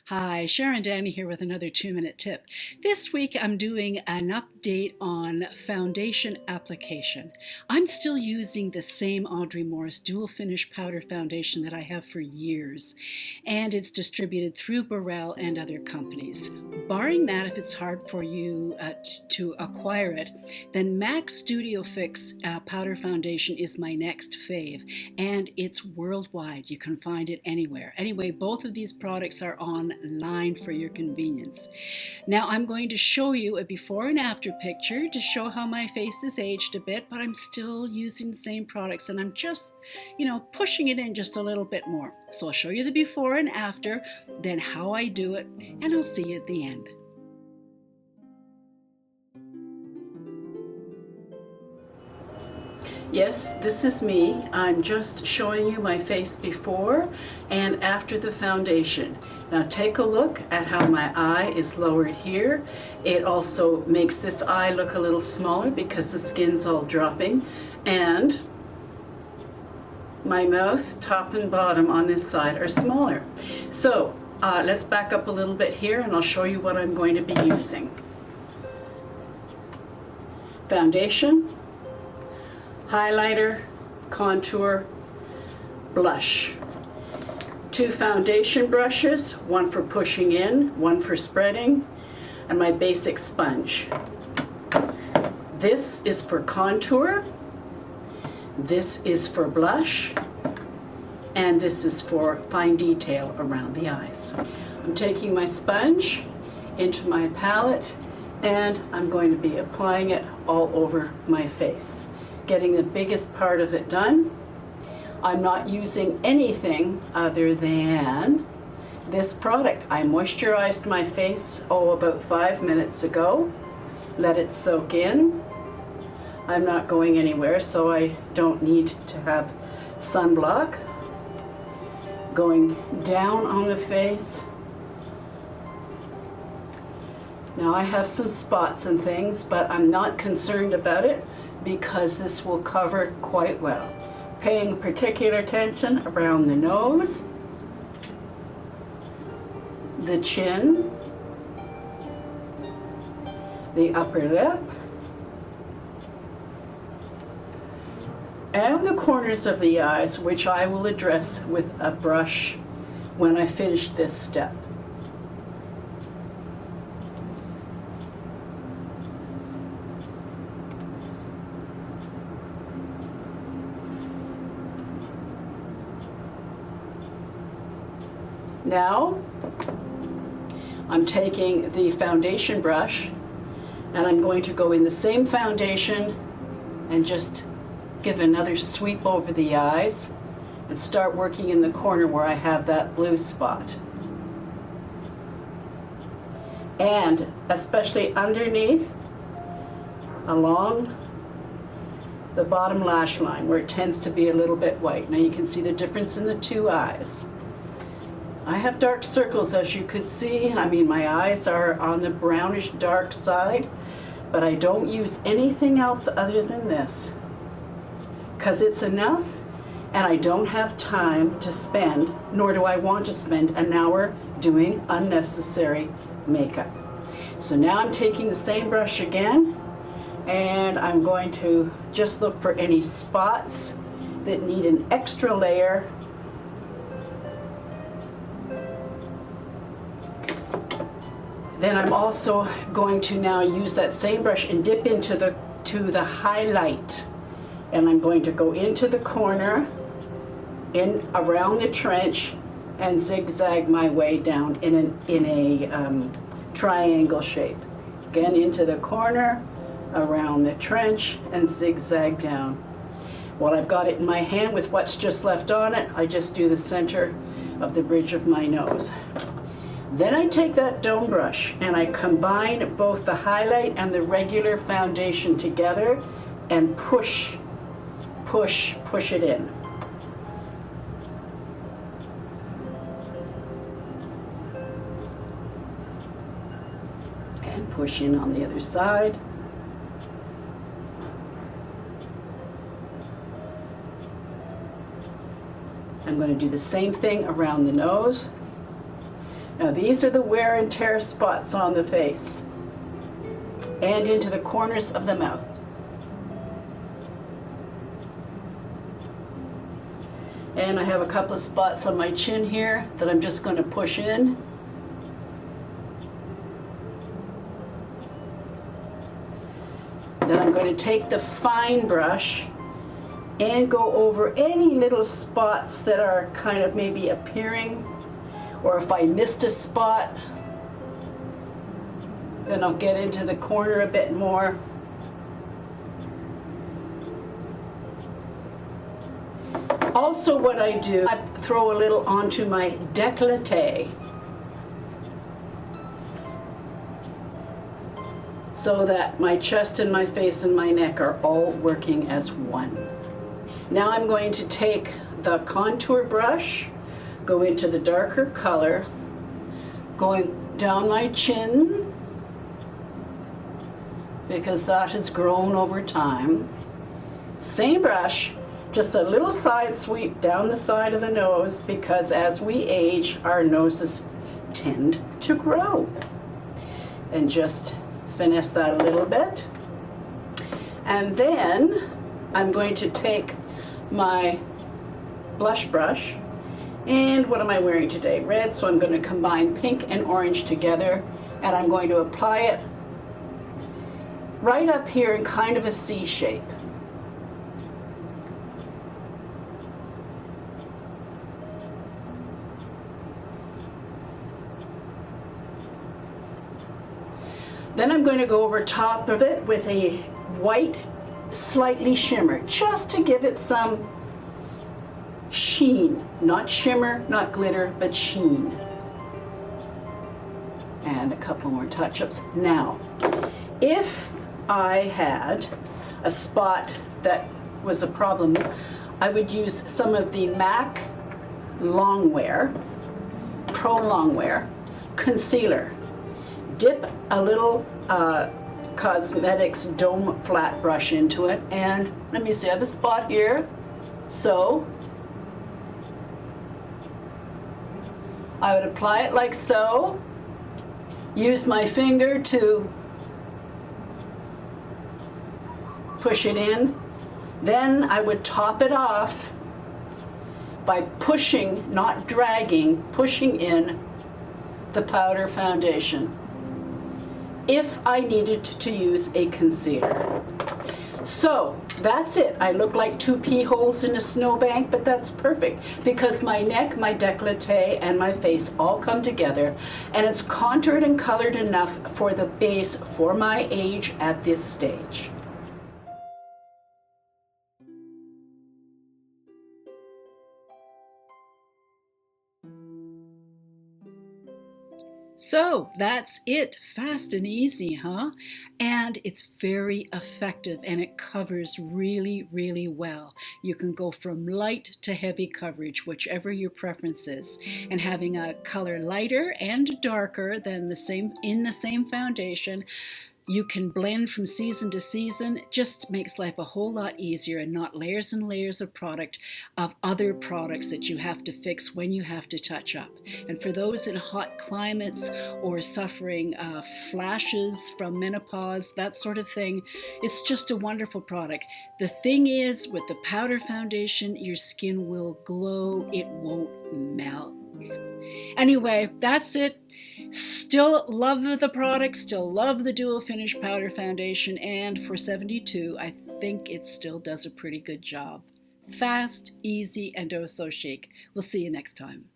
Hi, Sharon Danny here with another 2-minute tip. This week I'm doing an update on foundation application. I'm still using the same Audrey Morris dual finish powder foundation that I have for years, and it's distributed through Barelle and other companies. Barring that, if it's hard for you to acquire it, then MAC Studio Fix powder foundation is my next fave, and it's worldwide. You can find it anywhere. Anyway, both of these products are online for your convenience. Now I'm going to show you a before and after picture to show how my face is aged a bit, but I'm still using the same products and I'm just, pushing it in just a little bit more. So I'll show you the before and after, then how I do it, and I'll see you at the end. Yes, this is me. I'm just showing you my face before and after the foundation. Now take a look at how my eye is lowered here. It also makes this eye look a little smaller because the skin's all dropping. And my mouth, top and bottom on this side, are smaller. So let's back up a little bit here and I'll show you what I'm going to be using. Foundation, highlighter, contour, blush. 2 foundation brushes, one for pushing in, one for spreading, and my basic sponge. This is for contour, this is for blush, and this is for fine detail around the eyes. I'm taking my sponge into my palette and I'm going to be applying it all over my face, getting the biggest part of it done. I'm not using anything other than this product. I moisturized my face, about 5 minutes ago. Let it soak in. I'm not going anywhere, so I don't need to have sunblock. Going down on the face. Now I have some spots and things, but I'm not concerned about it because this will cover quite well. Paying particular attention around the nose, the chin, the upper lip, and the corners of the eyes, which I will address with a brush when I finish this step. Now, I'm taking the foundation brush and I'm going to go in the same foundation and just give another sweep over the eyes and start working in the corner where I have that blue spot. And especially underneath, along the bottom lash line where it tends to be a little bit white. Now you can see the difference in the 2 eyes. I have dark circles, as you could see. I mean, my eyes are on the brownish dark side, but I don't use anything else other than this because it's enough, and I don't have time to spend, nor do I want to spend an hour doing unnecessary makeup. So now I'm taking the same brush again, and I'm going to just look for any spots that need an extra layer. Then I'm also going to now use that same brush and dip into the highlight. And I'm going to go into the corner, in around the trench, and zigzag my way down in a triangle shape. Again, into the corner, around the trench, and zigzag down. While I've got it in my hand with what's just left on it, I just do the center of the bridge of my nose. Then I take that dome brush and I combine both the highlight and the regular foundation together and push it in. And push in on the other side. I'm going to do the same thing around the nose. Now these are the wear and tear spots on the face and into the corners of the mouth. And I have a couple of spots on my chin here that I'm just going to push in. Then I'm going to take the fine brush and go over any little spots that are kind of maybe appearing, or if I missed a spot, then I'll get into the corner a bit more. Also what I do, I throw a little onto my décolleté so that my chest and my face and my neck are all working as one. Now I'm going to take the contour brush, go into the darker color, going down my chin, because that has grown over time. Same brush, just a little side sweep down the side of the nose, because as we age, our noses tend to grow. And just finesse that a little bit. And then I'm going to take my blush brush, and what am I wearing today? Red, so I'm going to combine pink and orange together, and I'm going to apply it right up here in kind of a C shape. Then I'm going to go over top of it with a white, slightly shimmer, just to give it some sheen. Not shimmer, not glitter, but sheen. And a couple more touch-ups. Now, if I had a spot that was a problem, I would use some of the MAC Longwear, Pro Longwear concealer. Dip a little Cosmetics Dome Flat brush into it, and let me see, I have a spot here, so I would apply it like so, use my finger to push it in, then I would top it off by pushing, not dragging, pushing in the powder foundation if I needed to use a concealer. So that's it. I look like two pea holes in a snowbank, but that's perfect because my neck, my décolleté, and my face all come together, and it's contoured and colored enough for the base for my age at this stage. So that's it. Fast and easy, huh? And it's very effective, and it covers really, really well. You can go from light to heavy coverage, whichever your preference is. And having a color lighter and darker than the same foundation, you can blend from season to season. It just makes life a whole lot easier, and not layers and layers of other products that you have to fix when you have to touch up. And for those in hot climates or suffering flashes from menopause, that sort of thing, it's just a wonderful product. The thing is, with the powder foundation, your skin will glow, it won't melt. Anyway, that's it. Still love the product, still love the dual finish powder foundation, and for $72, I think it still does a pretty good job. Fast, easy, and oh so chic. We'll see you next time.